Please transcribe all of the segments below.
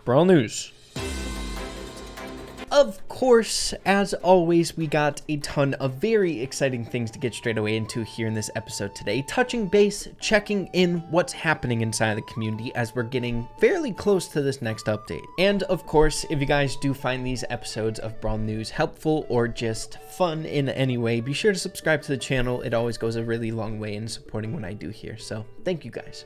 Brawl News. Of course, as always, we got a ton of very exciting things to get straight away into here in this episode today. Touching base, checking in what's happening inside the community as we're getting fairly close to this next update. And of course, if you guys do find these episodes of Brawl News helpful or just fun in any way, be sure to subscribe to the channel. It always goes a really long way in supporting what I do here. So thank you guys.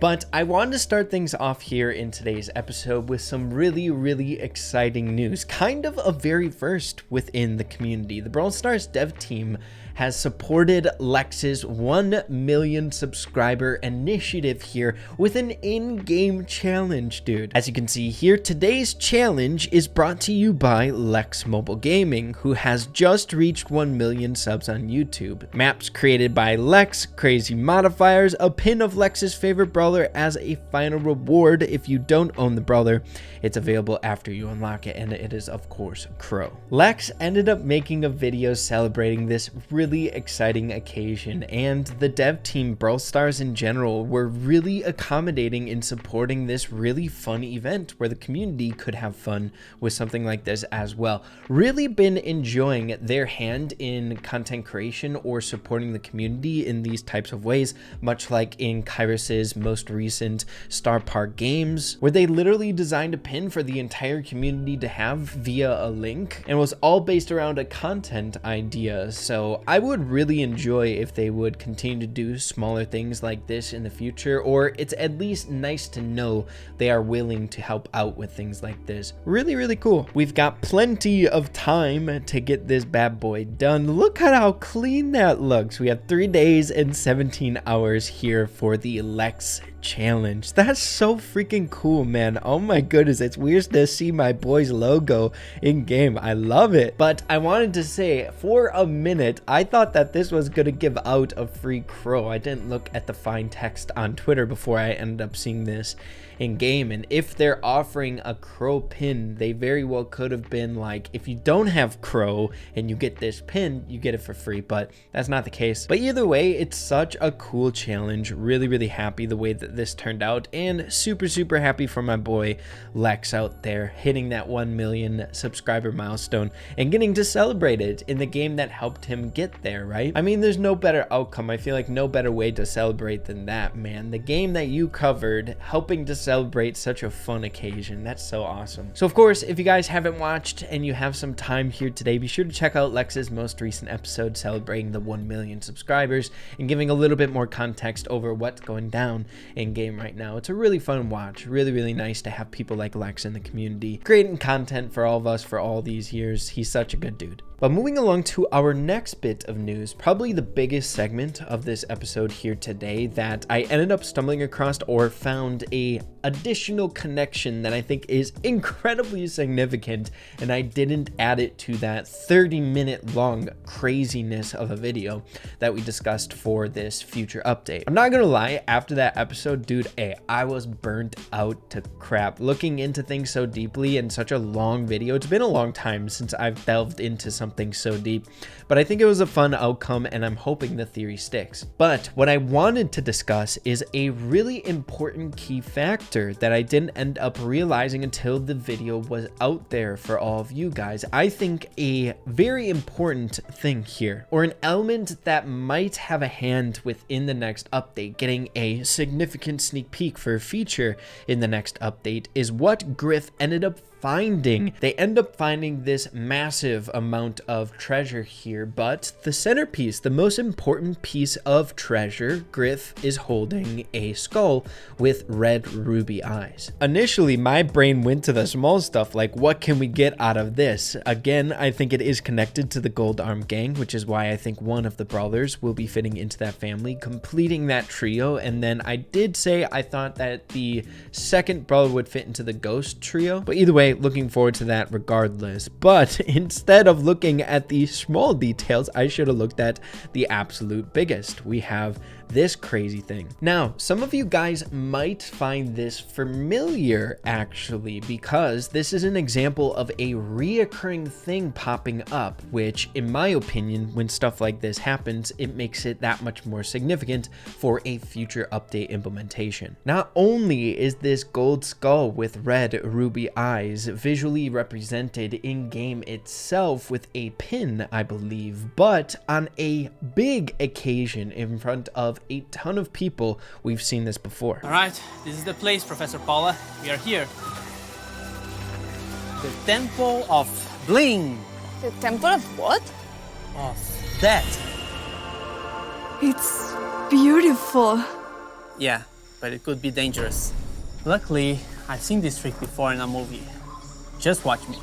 But I wanted to start things off here in today's episode with some really exciting news, kind of a very first within the community. The BrawlStar's dev team has supported Lex's 1 million subscriber initiative here with an in-game challenge, dude. As you can see here, today's challenge is brought to you by Lex Mobile Gaming, who has just reached 1 million subs on YouTube. Maps created by Lex, crazy modifiers, a pin of Lex's favorite brawler as a final reward. If you don't own the brawler, it's available after you unlock it, and it is of course Crow. Lex ended up making a video celebrating this really exciting occasion, and the dev team, BrawlStars in general, were really accommodating in supporting this really fun event where the community could have fun with something like this as well. Really been enjoying their hand in content creation or supporting the community in these types of ways, much like in Kyrus's most recent Star Park games, where they literally designed a pin for the entire community to have via a link, and was all based around a content idea. So I would really enjoy if they would continue to do smaller things like this in the future, or it's at least nice to know they are willing to help out with things like this. Really cool. We've got plenty of time to get this bad boy done. Look at how clean that looks. We have 3 days and 17 hours here for the Lex challenge. That's so freaking cool, man. Oh my goodness, it's weird to see my boy's logo in game. I love it. But I wanted to say, for a minute I thought that this was gonna give out a free crow. I didn't look at the fine text on Twitter before I ended up seeing this in game, and if they're offering a crow pin, they very well could have been like, if you don't have crow and you get this pin, you get it for free, but that's not the case. But either way, it's such a cool challenge. Really happy the way that this turned out, and super happy for my boy Lex out there hitting that 1 million subscriber milestone and getting to celebrate it in the game that helped him get there, right? I mean, there's no better outcome. I feel like no better way to celebrate than that, man. The game that you covered helping to celebrate such a fun occasion. That's so awesome. So of course, if you guys haven't watched and you have some time here today, be sure to check out Lex's most recent episode celebrating the 1 million subscribers and giving a little bit more context over what's going down in game right now. It's a really fun watch. Really nice to have people like Lex in the community creating content for all of us for all these years. He's such a good dude. But moving along to our next bit of news, probably the biggest segment of this episode here today that I ended up stumbling across or found a additional connection that I think is incredibly significant, and I didn't add it to that 30-minute long craziness of a video that we discussed for this future update. I'm not gonna lie, after that episode, dude, I was burnt out to crap. Looking into things so deeply in such a long video, it's been a long time since I've delved into something so deep, but I think it was a fun outcome, and I'm hoping the theory sticks. But what I wanted to discuss is a really important key factor that I didn't end up realizing until the video was out there for all of you guys. I think a very important thing here, or an element that might have a hand within the next update, getting a significant sneak peek for a feature in the next update, is what Griff ended up finding. They end up finding this massive amount of treasure here, but the centerpiece, the most important piece of treasure, Griff is holding a skull with red ruby eyes. Initially, my brain went to the small stuff, like what can we get out of this? Again, I think it is connected to the Gold Arm Gang, which is why I think one of the brawlers will be fitting into that family, completing that trio. And then I did say I thought that the second brawler would fit into the Ghost trio, but either way, looking forward to that regardless. But instead of looking at the small details, I should have looked at the absolute biggest. We have this crazy thing. Now, some of you guys might find this familiar actually, because this is an example of a reoccurring thing popping up, which in my opinion, when stuff like this happens, it makes it that much more significant for a future update implementation. Not only is this gold skull with red ruby eyes visually represented in game itself with a pin, I believe, but on a big occasion in front of a ton of people, we've seen this before. All right, this is the place, Professor Paula. We are here. The Temple of Bling. The Temple of what? Of that. It's beautiful. Yeah, but it could be dangerous. Luckily, I've seen this trick before in a movie. Just watch me.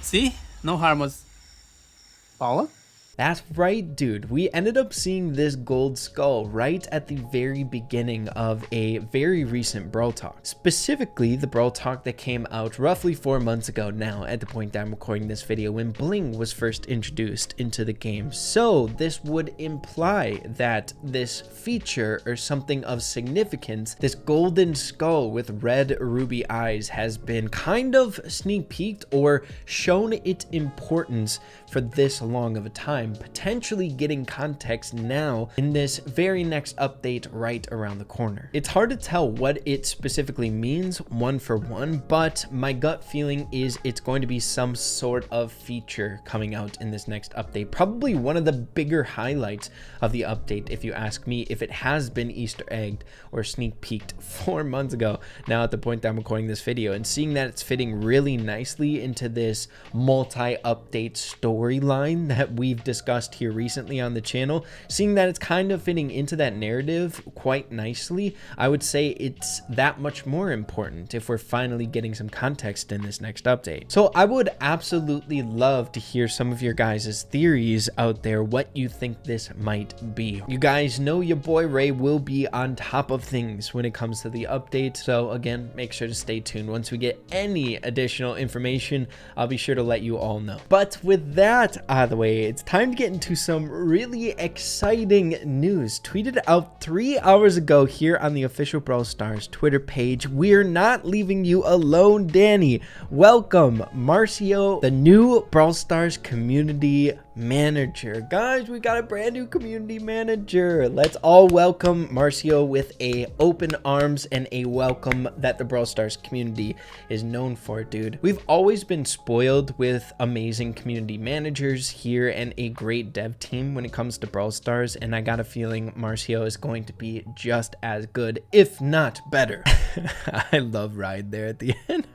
See? No harm was... Paula? That's right, dude. We ended up seeing this gold skull right at the very beginning of a very recent Brawl Talk. Specifically, the Brawl Talk that came out roughly 4 months ago now at the point that I'm recording this video, when Bling was first introduced into the game. So this would imply that this feature or something of significance, this golden skull with red ruby eyes, has been kind of sneak peeked or shown its importance for this long of a time, potentially getting context now in this very next update right around the corner. It's hard to tell what it specifically means one for one, but my gut feeling is it's going to be some sort of feature coming out in this next update. Probably one of the bigger highlights of the update, if you ask me, if it has been Easter egged or sneak peeked 4 months ago now at the point that I'm recording this video, and seeing that it's fitting really nicely into this multi-update storyline that we've discussed here recently on the channel, seeing that it's kind of fitting into that narrative quite nicely, I would say it's that much more important if we're finally getting some context in this next update. So I would absolutely love to hear some of your guys' theories out there, what you think this might be. You guys know your boy Ray will be on top of things when it comes to the update, so again, make sure to stay tuned. Once we get any additional information, I'll be sure to let you all know. But with that out of the way, it's time to get into some really exciting news tweeted out 3 hours ago here on the official Brawl Stars Twitter page. We're not leaving you alone, Danny. Welcome, Marcio, the new Brawl Stars community manager. Guys, we got a brand new community manager. Let's all welcome Marcio with a open arms and a welcome that the Brawl Stars community is known for, dude. We've always been spoiled with amazing community managers here and a great dev team when it comes to Brawl Stars, and I got a feeling Marcio is going to be just as good, if not better. I love Ride there at the end.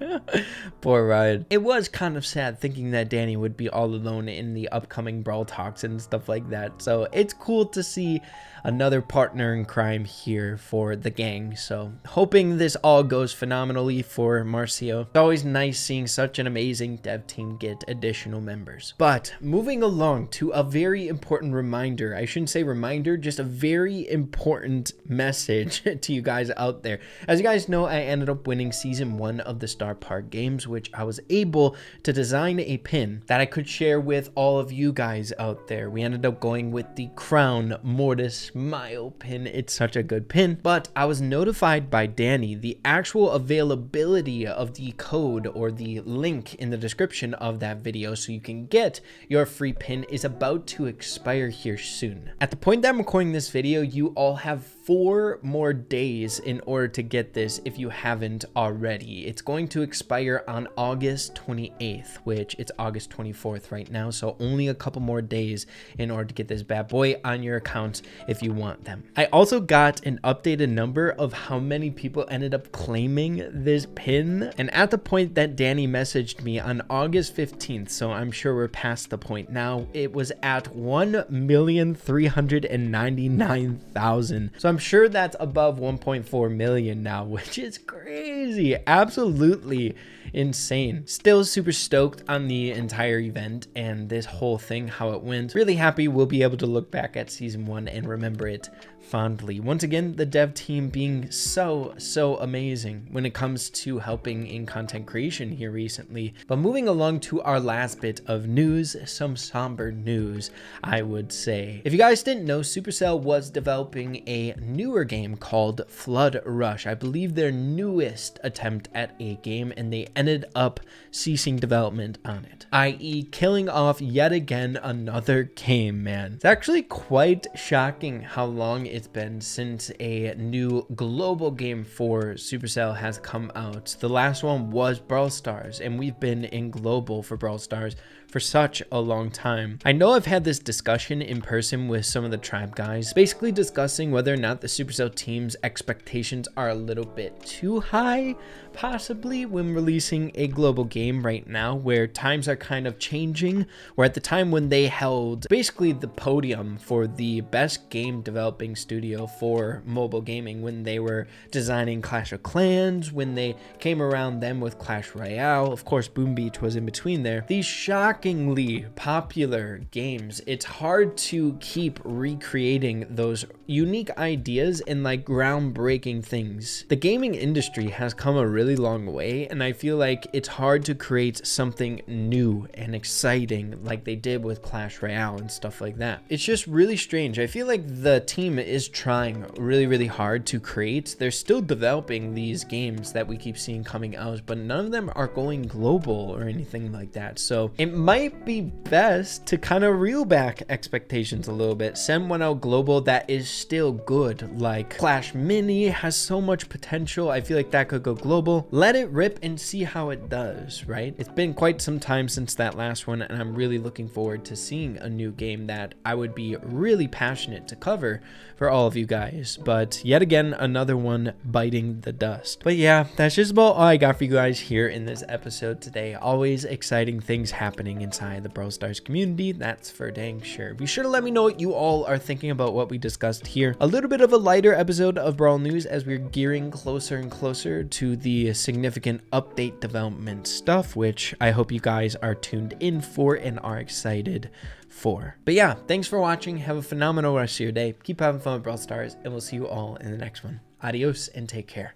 Poor Ride. It was kind of sad thinking that Danny would be all alone in the upcoming Brawl Talks and stuff like that, so it's cool to see another partner in crime here for the gang. So hoping this all goes phenomenally for Marcio. It's always nice seeing such an amazing dev team get additional members. But moving along to a very important reminder, I shouldn't say reminder, just a very important message to you guys out there. As you guys know, I ended up winning season 1 of the Star Park games, which I was able to design a pin that I could share with all of you guys out there. We ended up going with the Crown Mortis Smile pin. It's such a good pin, but I was notified by Danny the actual availability of the code or the link in the description of that video so you can get your free pin is about to expire here soon. At the point that I'm recording this video, you all have 4 more days in order to get this if you haven't already. It's going to expire on August 28th, which it's August 24th right now, so only a couple more days in order to get this bad boy on your account if you want them. I also got an updated number of how many people ended up claiming this pin, and at the point that Danny messaged me on August 15th, so I'm sure we're past the point now, it was at 1,399,000. So I'm sure that's above 1.4 million now, which is crazy. Absolutely insane. Still super stoked on the entire event and this whole thing, how it went. Really happy we'll be able to look back at season 1 and remember it fondly. Once again, the dev team being so amazing when it comes to helping in content creation here recently. But moving along to our last bit of news, some somber news, I would say. If you guys didn't know, Supercell was developing a newer game called Flood Rush. I believe their newest attempt at a game, and they ended up ceasing development on it, i.e. killing off yet again another game, man. It's actually quite shocking how long it's been since a new global game for Supercell has come out. The last one was Brawl Stars, and we've been in global for Brawl Stars for such a long time. I know I've had this discussion in person with some of the tribe guys, basically discussing whether or not the Supercell team's expectations are a little bit too high, possibly when releasing a global game right now, where times are kind of changing, where at the time when they held basically the podium for the best game developing studio for mobile gaming, when they were designing Clash of Clans, when they came around them with Clash Royale, of course Boom Beach was in between there, these shockingly popular games, it's hard to keep recreating those unique ideas and like groundbreaking things. The gaming industry has come a really long way, and I feel like it's hard to create something new and exciting like they did with Clash Royale and stuff like that. It's just really strange. I feel like the team is trying really hard to create. They're still developing these games that we keep seeing coming out, but none of them are going global or anything like that. So it might be best to kind of reel back expectations a little bit. Send one out global that is still good, like Clash Mini has so much potential. I feel like that could go global. Let it rip and see how it does, right? It's been quite some time since that last one, and I'm really looking forward to seeing a new game that I would be really passionate to cover for all of you guys. But yet again, another one biting the dust. But yeah, that's just about all I got for you guys here in this episode today. Always exciting things happening inside the Brawl Stars community, that's for dang sure. Be sure to let me know what you all are thinking about what we discussed here. A little bit of a lighter episode of Brawl News as we're gearing closer and closer to the significant update development stuff, which I hope you guys are tuned in for and are excited for. But yeah, thanks for watching. Have a phenomenal rest of your day. Keep having fun with Brawl Stars, and we'll see you all in the next one. Adios and take care.